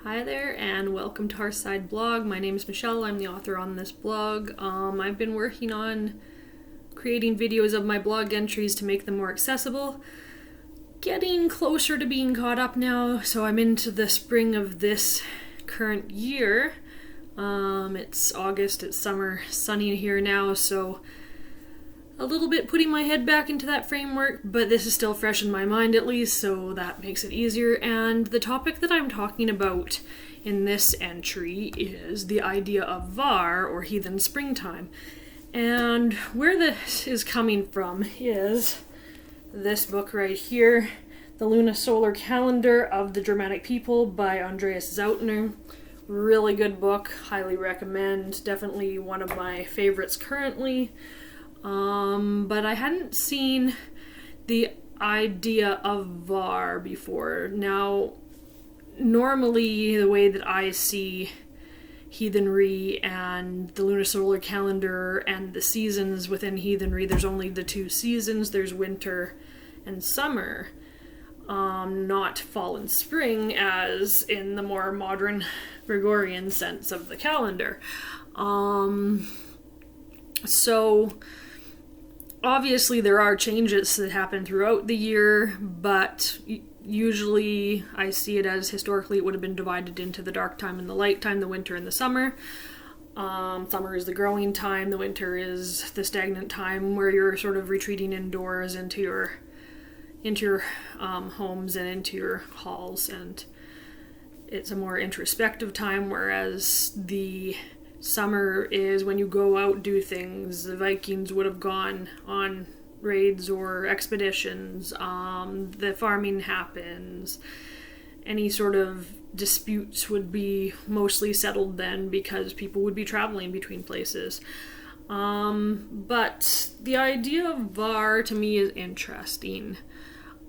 Hi there, and welcome to Hearthside Blog. My name is Michelle. I'm the author on this blog. I've been working on creating videos of my blog entries to make them more accessible. Getting closer to being caught up now, so I'm into the spring of this current year. It's August, it's summer, sunny here now, so a little bit putting my head back into that framework, but this is still fresh in my mind at least, so that makes it easier. And the topic that I'm talking about in this entry is the idea of VAR, or Heathen Springtime. And where this is coming from is this book right here, The Lunisolar Calendar of the Germanic People by Andreas Zautner. Really good book, highly recommend, definitely one of my favorites currently. But I hadn't seen the idea of VAR before. Now, normally the way that I see heathenry and the Lunisolar Calendar and the seasons within heathenry, there's only the two seasons. There's winter and summer, not fall and spring as in the more modern Gregorian sense of the calendar. So obviously there are changes that happen throughout the year, but usually I see it as historically it would have been divided into the dark time and the light time, the winter and the summer. Summer is the growing time, the winter is the stagnant time where you're sort of retreating indoors into your homes and into your halls, and it's a more introspective time, whereas the summer is when you go out, do things. The Vikings would have gone on raids or expeditions. The farming happens. Any sort of disputes would be mostly settled then because people would be traveling between places. But the idea of VAR to me is interesting.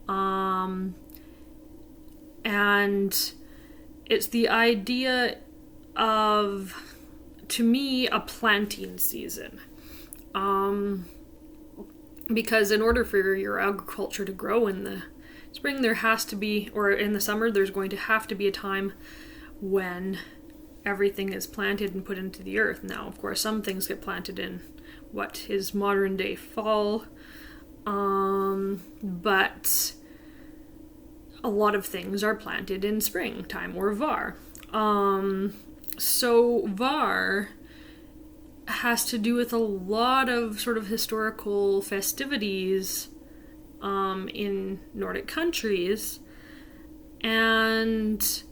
And it's the idea of, to me, a planting season. Because in order for your agriculture to grow in the spring, there has to be, or in the summer, there's going to have to be a time when everything is planted and put into the earth. Now, of course, some things get planted in what is modern day fall, but a lot of things are planted in springtime, or VAR. So VAR has to do with a lot of sort of historical festivities in Nordic countries, and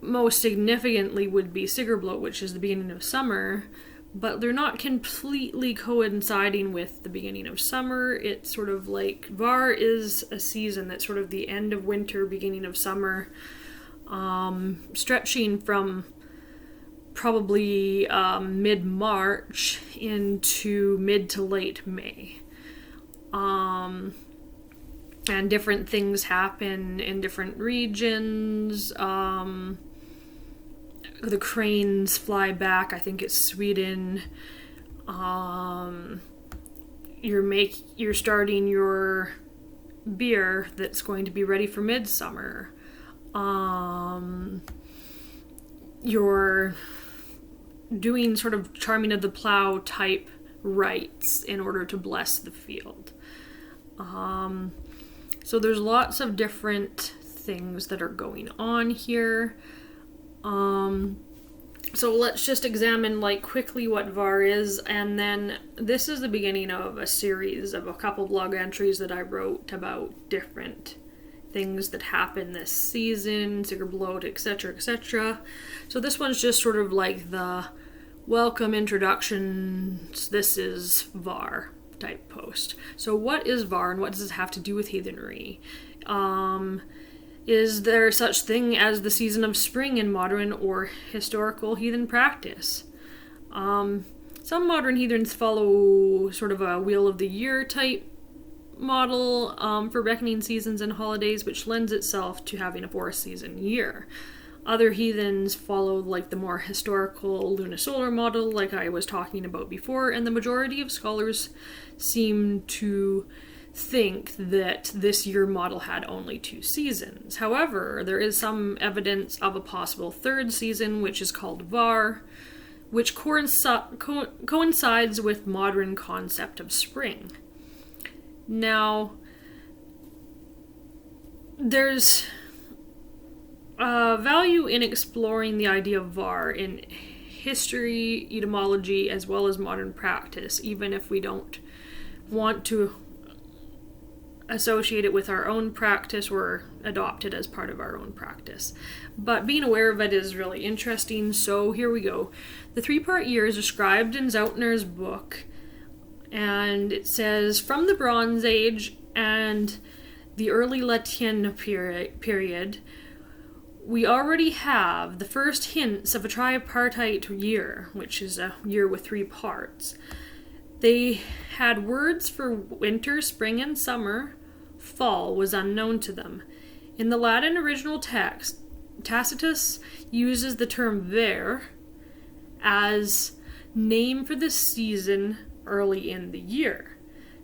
most significantly would be Sigurblot, which is the beginning of summer, but they're not completely coinciding with the beginning of summer. It's sort of like VAR is a season that's sort of the end of winter, beginning of summer, stretching from probably mid-March into mid to late May. And different things happen in different regions. The cranes fly back, I think it's Sweden. You're starting your beer that's going to be ready for midsummer. You're doing sort of charming of the plow type rites in order to bless the field. So there's lots of different things that are going on here. So let's just examine quickly what VAR is, and then this is the beginning of a series of a couple blog entries that I wrote about different things that happen this season, Sigurblot, etc., etc. So this one's just sort of like the welcome introductions, this is VAR type post. So what is VAR and what does this have to do with heathenry? Is there such thing as the season of spring in modern or historical heathen practice? Some modern heathens follow sort of a wheel of the year type model for reckoning seasons and holidays, which lends itself to having a 4-season year. Other heathens follow the more historical lunisolar model like I was talking about before, and the majority of scholars seem to think that this year model had only 2 seasons. However, there is some evidence of a possible third season, which is called Var, which coincides with modern concept of spring. Now, there's value in exploring the idea of Var in history, etymology, as well as modern practice, even if we don't want to associate it with our own practice or adopt it as part of our own practice. But being aware of it is really interesting, so here we go. The 3-part year is described in Zautner's book, and it says, from the Bronze Age and the early Latin period, we already have the first hints of a tripartite year, which is a year with 3 parts. They had words for winter, spring, and summer. Fall was unknown to them. In the Latin original text, Tacitus uses the term ver as name for the season early in the year.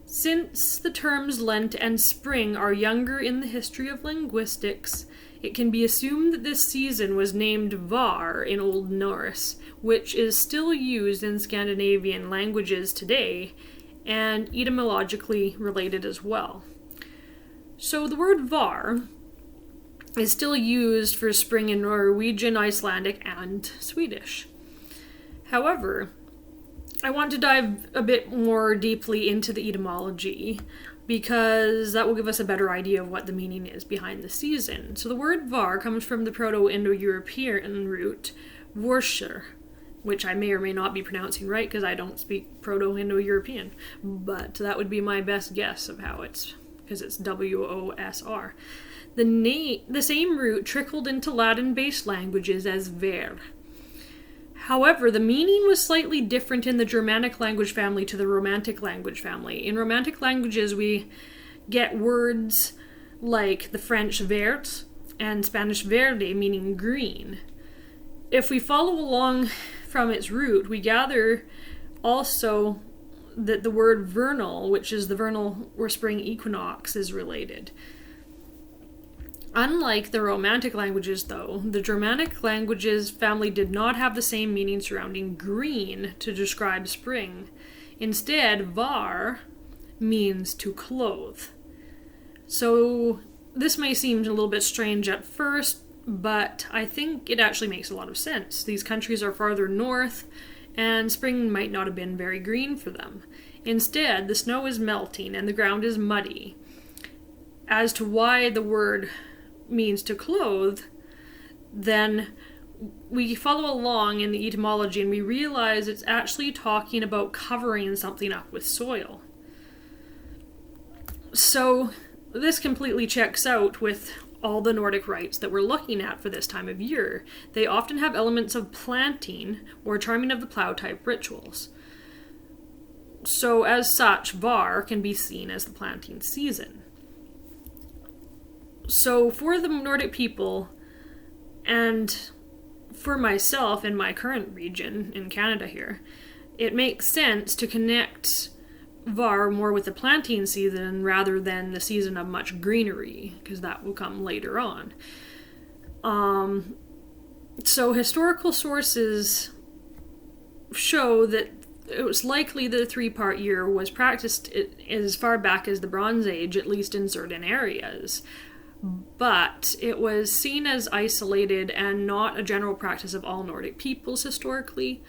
Since the terms Lent and spring are younger in the history of linguistics, it can be assumed that this season was named Var in Old Norse, which is still used in Scandinavian languages today, and etymologically related as well. So the word Var is still used for spring in Norwegian, Icelandic, and Swedish. However, I want to dive a bit more deeply into the etymology, because that will give us a better idea of what the meaning is behind the season. So the word Var comes from the Proto-Indo-European root Vorscher, which I may or may not be pronouncing right because I don't speak Proto-Indo-European, but that would be my best guess of how it's, because it's W-O-S-R. The same root trickled into Latin-based languages as ver. However, the meaning was slightly different in the Germanic language family to the Romantic language family. In Romantic languages, we get words like the French vert and Spanish verde, meaning green. If we follow along from its root, we gather also that the word vernal, which is the vernal or spring equinox, is related. Unlike the Romantic languages, though, the Germanic languages family did not have the same meaning surrounding green to describe spring. Instead, var means to clothe. So this may seem a little bit strange at first, but I think it actually makes a lot of sense. These countries are farther north, and spring might not have been very green for them. Instead, the snow is melting and the ground is muddy. As to why the word means to clothe, then we follow along in the etymology and we realize it's actually talking about covering something up with soil. So this completely checks out with all the Nordic rites that we're looking at for this time of year. They often have elements of planting or charming of the plow type rituals. So as such, Var can be seen as the planting season. So for the Nordic people, and for myself in my current region in Canada here, it makes sense to connect Var more with the planting season rather than the season of much greenery, because that will come later on. So historical sources show that it was likely that a 3-part year was practiced as far back as the Bronze Age, at least in certain areas. But it was seen as isolated and not a general practice of all Nordic peoples historically.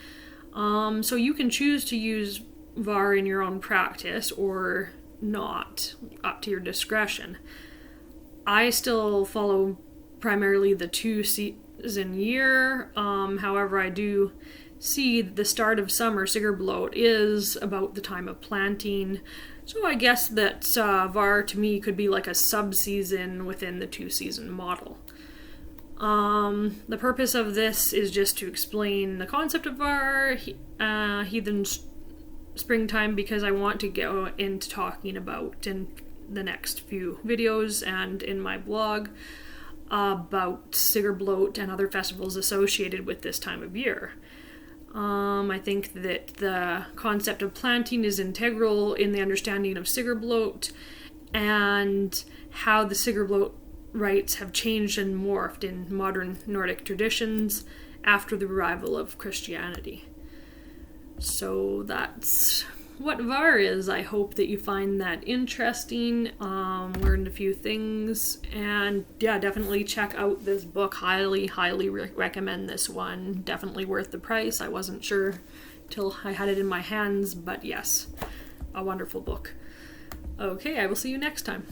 So you can choose to use Var in your own practice or not, up to your discretion. I still follow primarily the 2-season year. However, I do see the start of summer, Sigurblot, is about the time of planting. So I guess that Var to me could be like a sub-season within the 2-season model. The purpose of this is just to explain the concept of Var, Heathen Springtime, because I want to go into talking about in the next few videos and in my blog about Sigurblot and other festivals associated with this time of year. I think that the concept of planting is integral in the understanding of Sigurblot, and how the Sigerbloat rites have changed and morphed in modern Nordic traditions after the arrival of Christianity. So that's what Var is. I hope that you find that interesting, learned a few things, and yeah, definitely check out this book. Highly recommend this one. Definitely worth the price. I wasn't sure till I had it in my hands, but yes, a wonderful book. Okay, I will see you next time.